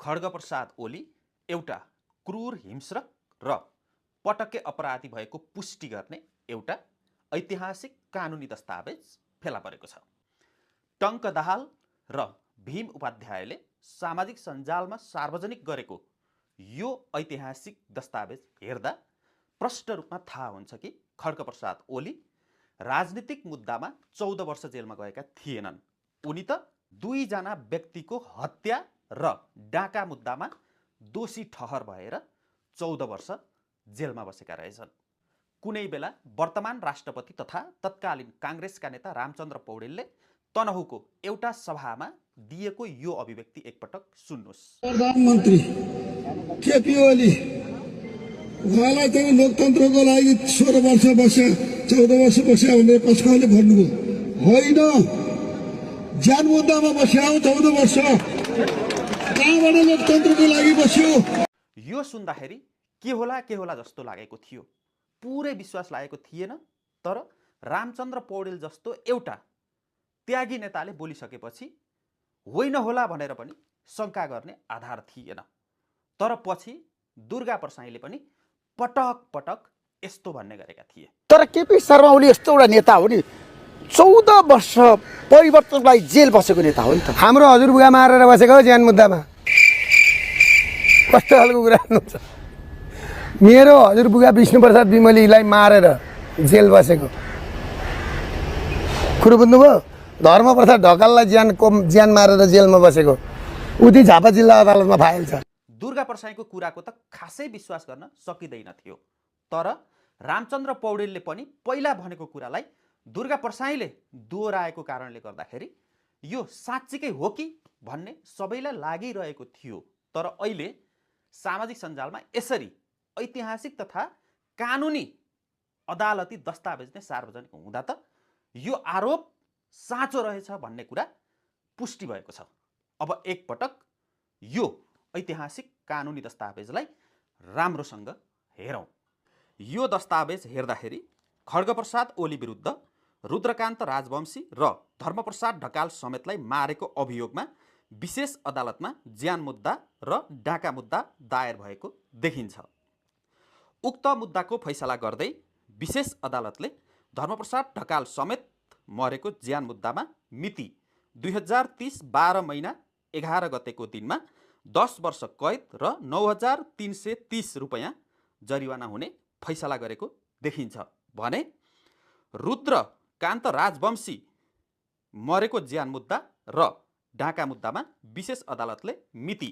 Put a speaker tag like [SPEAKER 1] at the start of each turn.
[SPEAKER 1] खड्गप्रसाद ओली एउटा क्रूर हिंस्रक र पटक्कै अपराधी भएको पुष्टि गर्ने एउटा ऐतिहासिक कानुनी दस्तावेज फेला परेको छ। टङ्क दाहाल र भीम उपाध्यायले सामाजिक सञ्जालमा सार्वजनिक गरेको यो ऐतिहासिक दस्तावेज हेर्दा प्रष्ट रूपमा थाहा हुन्छ कि खड्गप्रसाद ओली राजनीतिक मुद्दामा 14 वर्ष जेलमा गएका थिएनन्। उनी त दुईजना व्यक्तिको हत्या र डाका मुद्दामा दोषी ठहर भएर 14 वर्ष जेलमा बसेका रहेछन्। कुनै बेला वर्तमान राष्ट्रपति तथा तत्कालीन काङ्ग्रेसका नेता रामचन्द्र पौडेलले तनहुको एउटा सभामा दिएको यो अभिव्यक्ति एकपटक सुन्नुहोस्।
[SPEAKER 2] प्रधानमन्त्री केपी ओली उहाँलाई त लोकतन्त्रको लागि 16 वर्ष बस्या 14 वर्ष बस्या भनेर कसैले भन्नुभयो होइन, ज्यान मुद्दामा बस्या 14 वर्ष कहाँबाट लोकतन्त्रको लागि बस्यो।
[SPEAKER 1] यो सुन्दाखेरि के होला जस्तो लागेको थियो। पुरै विश्वास लागेको थिएन। तर रामचन्द्र पौडेल जस्तो एउटा त्यागी नेताले बोलिसकेपछि होइन होला भनेर पनि शङ्का गर्ने आधार थिएन। तर पछि दुर्गा प्रसाईले पनि पटक पटक यस्तो भन्ने गरेका थिए।
[SPEAKER 3] तर केपी शर्मा ओली यस्तो एउटा नेता हो नि, 14 वर्ष परिवर्तनलाई जेल बसेको नेता हो नि त। हाम्रो हजुरबुवा मारेर बसेको ज्यान मुद्दामा कस्तो खालको कुरा हुन्छ। मेरो हजुरबुवा विष्णुप्रसाद विमलीलाई मारेर जेल बसेको कुरो बुझ्नुभयो। धर्मप्रसाद ढकाललाई ज्यान मारेर जेलमा बसेको उति झापा जिल्ला अदालतमा फाइल छ।
[SPEAKER 1] दुर्गा प्रसाईको कुराको त खासै विश्वास गर्न सकिँदैन थियो। तर रामचन्द्र पौडेलले पनि पहिला भनेको कुरालाई दुर्गा प्रसाईले दोहोऱ्याएको कारणले गर्दाखेरि यो साँच्चीकै हो कि भन्ने सबैलाई लागिरहेको थियो। तर अहिले सामाजिक सञ्जालमा यसरी ऐतिहासिक तथा कानुनी अदालती दस्तावेज नै सार्वजनिक हुँदा त यो आरोप साँचो रहेछ भन्ने कुरा पुष्टि भएको छ। अब एकपटक यो ऐतिहासिक कानुनी दस्तावेजलाई राम्रोसँग हेरौँ। यो दस्तावेज हेर्दाखेरि खड्गप्रसाद ओली विरुद्ध रुद्रकान्त राजवंशी र धर्मप्रसाद ढकाल समेतलाई मारेको अभियोगमा विशेष अदालतमा ज्यान मुद्दा र डाका मुद्दा दायर भएको देखिन्छ। उक्त मुद्दाको फैसला गर्दै विशेष अदालतले धर्मप्रसाद ढकाल समेत मरेको ज्यान मुद्दामा मिति 2030 12 महिना 11 गतेको दिनमा 10 वर्ष कैद र 9,330 रुपैयाँ जरिवाना हुने फैसला गरेको देखिन्छ भने रुद्रकान्त राजवंशी मरेको ज्यान मुद्दा र डाका मुद्दामा विशेष अदालतले मिति